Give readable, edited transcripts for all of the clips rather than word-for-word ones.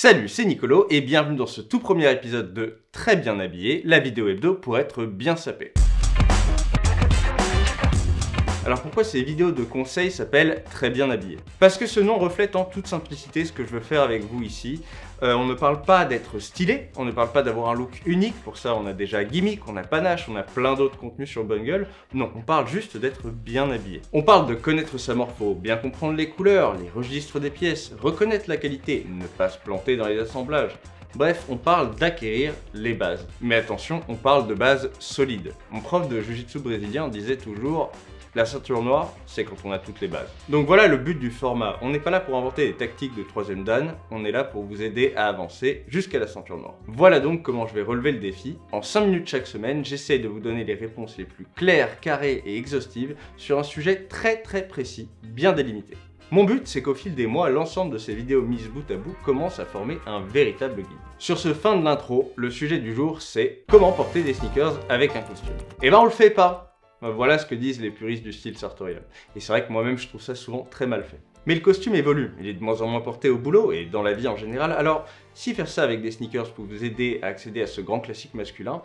Salut, c'est Nicolo et bienvenue dans ce tout premier épisode de Très bien habillé, la vidéo hebdo pour être bien sapé. Alors pourquoi ces vidéos de conseils s'appellent Très bien habillé? Parce que ce nom reflète en toute simplicité ce que je veux faire avec vous ici. On ne parle pas d'être stylé, on ne parle pas d'avoir un look unique, pour ça on a déjà Gimmick, on a Panache, on a plein d'autres contenus sur Bungle. Non, on parle juste d'être bien habillé. On parle de connaître sa morpho, bien comprendre les couleurs, les registres des pièces, reconnaître la qualité, ne pas se planter dans les assemblages. Bref, on parle d'acquérir les bases. Mais attention, on parle de bases solides. Mon prof de jiu-jitsu brésilien disait toujours: la ceinture noire, c'est quand on a toutes les bases. Donc voilà le but du format. On n'est pas là pour inventer des tactiques de troisième dan, on est là pour vous aider à avancer jusqu'à la ceinture noire. Voilà donc comment je vais relever le défi. En 5 minutes chaque semaine, j'essaie de vous donner les réponses les plus claires, carrées et exhaustives sur un sujet très précis, bien délimité. Mon but, c'est qu'au fil des mois, l'ensemble de ces vidéos mises bout à bout commence à former un véritable guide. Sur ce fin de l'intro, le sujet du jour, c'est comment porter des sneakers avec un costume. Et ben on le fait pas. Voilà ce que disent les puristes du style sartorial. Et c'est vrai que moi-même je trouve ça souvent très mal fait. Mais le costume évolue, il est de moins en moins porté au boulot et dans la vie en général, alors si faire ça avec des sneakers peut vous aider à accéder à ce grand classique masculin,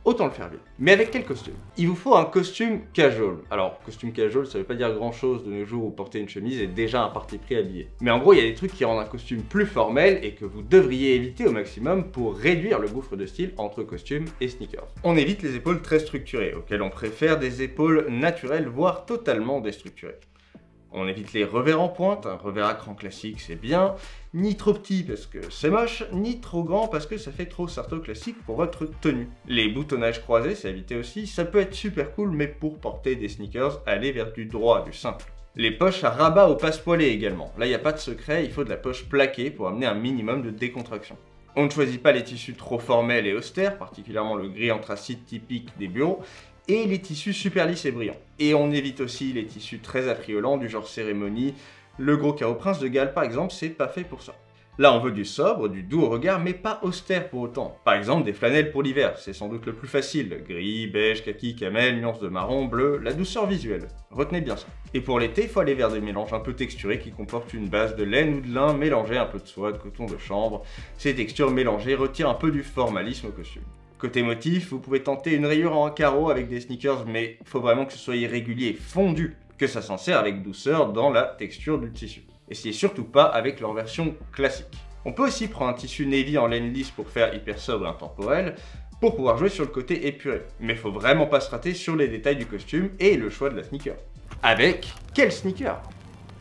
autant le faire bien. Mais avec quel costume? Il vous faut un costume casual. Alors, costume casual, ça veut pas dire grand chose de nos jours où porter une chemise est déjà un parti pris habillé. Mais en gros, il y a des trucs qui rendent un costume plus formel et que vous devriez éviter au maximum pour réduire le gouffre de style entre costume et sneakers. On évite les épaules très structurées, auxquelles on préfère des épaules naturelles, voire totalement déstructurées. On évite les revers en pointe, un revers à cran classique c'est bien, ni trop petit parce que c'est moche, ni trop grand parce que ça fait trop sarto classique pour votre tenue. Les boutonnages croisés, c'est à éviter aussi, ça peut être super cool mais pour porter des sneakers, allez vers du droit, du simple. Les poches à rabat au passepoilé également, là il n'y a pas de secret, il faut de la poche plaquée pour amener un minimum de décontraction. On ne choisit pas les tissus trop formels et austères, particulièrement le gris anthracite typique des bureaux, et les tissus super lisses et brillants. Et on évite aussi les tissus très affriolants du genre cérémonie. Le gros carreau prince de Galles par exemple, c'est pas fait pour ça. Là on veut du sobre, du doux au regard, mais pas austère pour autant. Par exemple des flanelles pour l'hiver, c'est sans doute le plus facile. Gris, beige, kaki, camel, nuances de marron, bleu, la douceur visuelle. Retenez bien ça. Et pour l'été, il faut aller vers des mélanges un peu texturés qui comportent une base de laine ou de lin mélangée, un peu de soie, de coton de chanvre. Ces textures mélangées retirent un peu du formalisme au costume. Côté motif, vous pouvez tenter une rayure en carreau avec des sneakers, mais il faut vraiment que ce soit irrégulier, fondu, que ça s'insère avec douceur dans la texture du tissu. Essayez surtout pas avec leur version classique. On peut aussi prendre un tissu navy en laine lisse pour faire hyper sobre et intemporel, pour pouvoir jouer sur le côté épuré. Mais faut vraiment pas se rater sur les détails du costume et le choix de la sneaker. Avec quel sneaker?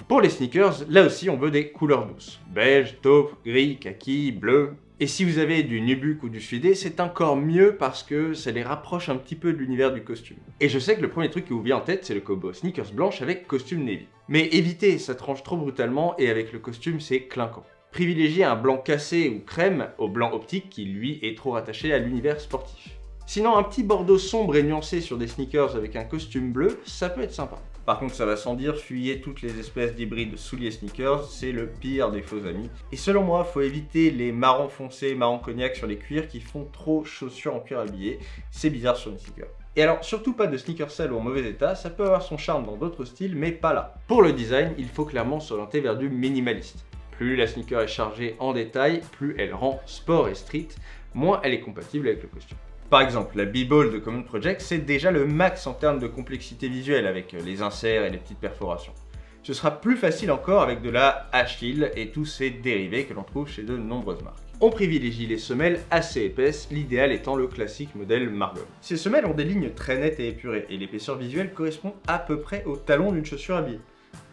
Pour les sneakers, là aussi on veut des couleurs douces. Beige, taupe, gris, kaki, bleu. Et si vous avez du nubuck ou du suédé, c'est encore mieux parce que ça les rapproche un petit peu de l'univers du costume. Et je sais que le premier truc qui vous vient en tête, c'est le combo sneakers blanches avec costume navy. Mais évitez, ça tranche trop brutalement et avec le costume, c'est clinquant. Privilégiez un blanc cassé ou crème au blanc optique qui, lui, est trop rattaché à l'univers sportif. Sinon, un petit bordeaux sombre et nuancé sur des sneakers avec un costume bleu, ça peut être sympa. Par contre, ça va sans dire, fuyez toutes les espèces d'hybrides souliers sneakers, c'est le pire des faux amis. Et selon moi, faut éviter les marrons foncés, marron cognac sur les cuirs qui font trop chaussures en cuir habillé. C'est bizarre sur une sneaker. Et alors, surtout pas de sneakers sales ou en mauvais état, ça peut avoir son charme dans d'autres styles, mais pas là. Pour le design, il faut clairement s'orienter vers du minimaliste. Plus la sneaker est chargée en détail, plus elle rend sport et street, moins elle est compatible avec le costume. Par exemple, la B-Ball de Common Project, c'est déjà le max en termes de complexité visuelle avec les inserts et les petites perforations. Ce sera plus facile encore avec de la H-Heel et tous ces dérivés que l'on trouve chez de nombreuses marques. On privilégie les semelles assez épaisses, l'idéal étant le classique modèle Marble. Ces semelles ont des lignes très nettes et épurées, et l'épaisseur visuelle correspond à peu près au talon d'une chaussure habillée.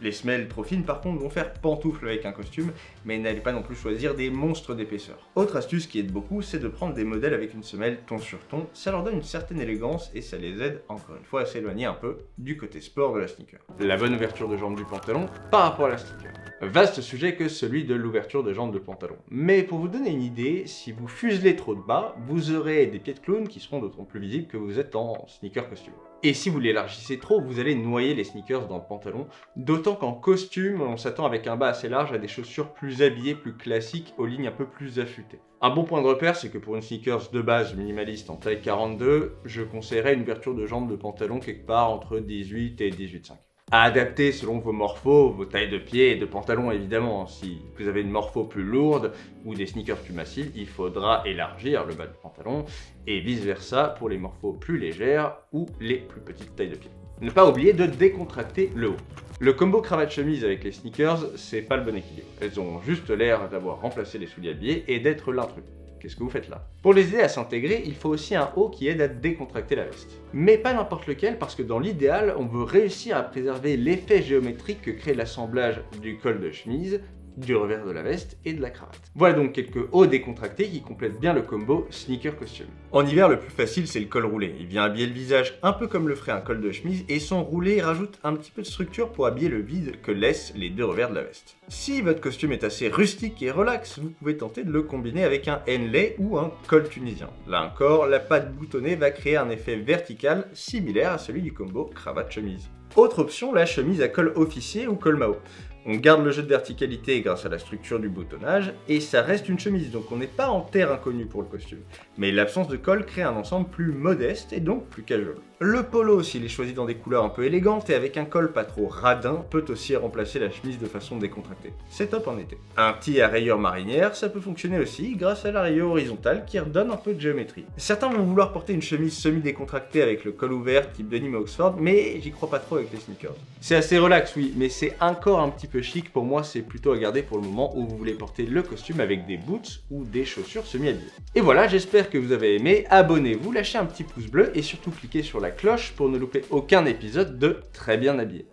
Les semelles trop fines par contre vont faire pantoufle avec un costume, mais n'allez pas non plus choisir des monstres d'épaisseur. Autre astuce qui aide beaucoup, c'est de prendre des modèles avec une semelle ton sur ton, ça leur donne une certaine élégance et ça les aide encore une fois à s'éloigner un peu du côté sport de la sneaker. La bonne ouverture de jambe du pantalon par rapport à la sneaker. Vaste sujet que celui de l'ouverture de jambes de pantalon. Mais pour vous donner une idée, si vous fuselez trop de bas, vous aurez des pieds de clown qui seront d'autant plus visibles que vous êtes en sneaker costume. Et si vous l'élargissez trop, vous allez noyer les sneakers dans le pantalon, d'autant qu'en costume, on s'attend avec un bas assez large à des chaussures plus habillées, plus classiques, aux lignes un peu plus affûtées. Un bon point de repère, c'est que pour une sneakers de base minimaliste en taille 42, je conseillerais une ouverture de jambe de pantalon quelque part entre 18 et 18,5. À adapter selon vos morphos, vos tailles de pieds et de pantalons évidemment. Si vous avez une morpho plus lourde ou des sneakers plus massifs, il faudra élargir le bas de pantalon et vice versa pour les morphos plus légères ou les plus petites tailles de pieds. Ne pas oublier de décontracter le haut. Le combo cravate-chemise avec les sneakers, c'est pas le bon équilibre. Elles ont juste l'air d'avoir remplacé les souliers habillés et d'être l'intrus. Qu'est-ce que vous faites là? Pour les aider à s'intégrer, il faut aussi un haut qui aide à décontracter la veste. Mais pas n'importe lequel, parce que dans l'idéal, on veut réussir à préserver l'effet géométrique que crée l'assemblage du col de chemise, du revers de la veste et de la cravate. Voilà donc quelques hauts décontractés qui complètent bien le combo sneaker costume. En hiver, le plus facile, c'est le col roulé. Il vient habiller le visage un peu comme le ferait un col de chemise et son roulé rajoute un petit peu de structure pour habiller le vide que laissent les deux revers de la veste. Si votre costume est assez rustique et relax, vous pouvez tenter de le combiner avec un henley ou un col tunisien. Là encore, la patte boutonnée va créer un effet vertical similaire à celui du combo cravate-chemise. Autre option, la chemise à col officier ou col Mao. On garde le jeu de verticalité grâce à la structure du boutonnage et ça reste une chemise, donc on n'est pas en terre inconnue pour le costume. Mais l'absence de col crée un ensemble plus modeste et donc plus casual. Le polo, s'il est choisi dans des couleurs un peu élégantes et avec un col pas trop radin, peut aussi remplacer la chemise de façon décontractée. C'est top en été. Un tee à rayures marinières, ça peut fonctionner aussi grâce à la rayure horizontale qui redonne un peu de géométrie. Certains vont vouloir porter une chemise semi-décontractée avec le col ouvert type denim Oxford, mais j'y crois pas trop avec les sneakers. C'est assez relax, oui, mais c'est encore un petit peu chic. Pour moi, c'est plutôt à garder pour le moment où vous voulez porter le costume avec des boots ou des chaussures semi-habillées. Et voilà, j'espère que vous avez aimé. Abonnez-vous, lâchez un petit pouce bleu et surtout cliquez sur la cloche pour ne louper aucun épisode de Très bien habillé.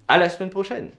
À la semaine prochaine!